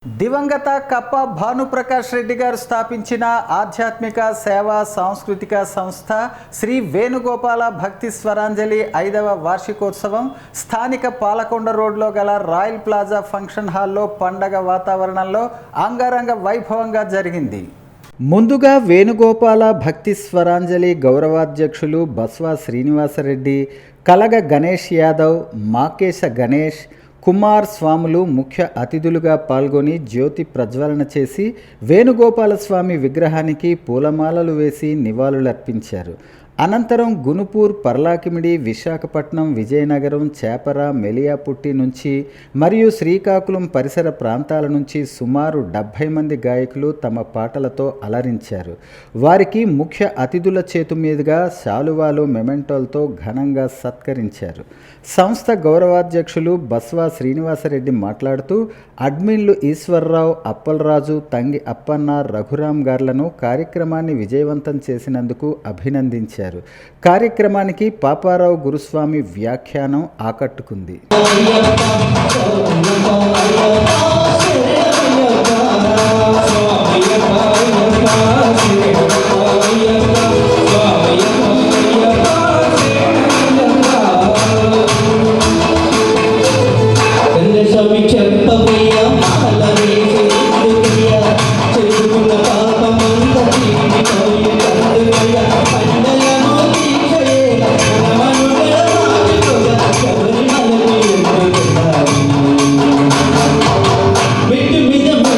దివంగత కప్ప భానుప్రకాష్ రెడ్డి గారు స్థాపించిన ఆధ్యాత్మిక సేవా సాంస్కృతిక సంస్థ శ్రీ వేణుగోపాల భక్తి స్వరాంజలి 5వ వార్షికోత్సవం స్థానిక పాలకొండ రోడ్లో గల రాయల్ ప్లాజా ఫంక్షన్ హాల్లో పండగ వాతావరణంలో అంగరంగ వైభవంగా జరిగింది. ముందుగా వేణుగోపాల భక్తి స్వరాంజలి గౌరవాధ్యక్షులు బస్వా శ్రీనివాసరెడ్డి, కలగ గణేష్ యాదవ్, మాకేశ గణేష్, కుమార్ స్వాములు ముఖ్య అతిథులుగా పాల్గొని జ్యోతి ప్రజ్వలన చేసి వేణుగోపాల స్వామి విగ్రహానికి పూలమాలలు వేసి నివాళులర్పించారు. అనంతరం గునుపూర్, పర్లాకిమిడి, విశాఖపట్నం, విజయనగరం, చేపర, మెలియాపుట్టి నుంచి మరియు శ్రీకాకుళం పరిసర ప్రాంతాల నుంచి సుమారు 70 మంది గాయకులు తమ పాటలతో అలరించారు. వారికి ముఖ్య అతిథుల చేతు మీదుగా శాలువాలు, మెమెంటోలతో ఘనంగా సత్కరించారు. సంస్థ గౌరవాధ్యక్షులు బస్వా శ్రీనివాసరెడ్డి మాట్లాడుతూ అడ్మిన్లు ఈశ్వర్రావు, అప్పలరాజు, తంగి అప్పన్న, రఘురాం గార్లను కార్యక్రమాన్ని విజయవంతం చేసినందుకు అభినందించారు. కార్యక్రమానికి పాపారావు గురుస్వామి వ్యాఖ్యానం ఆకట్టుకుంది.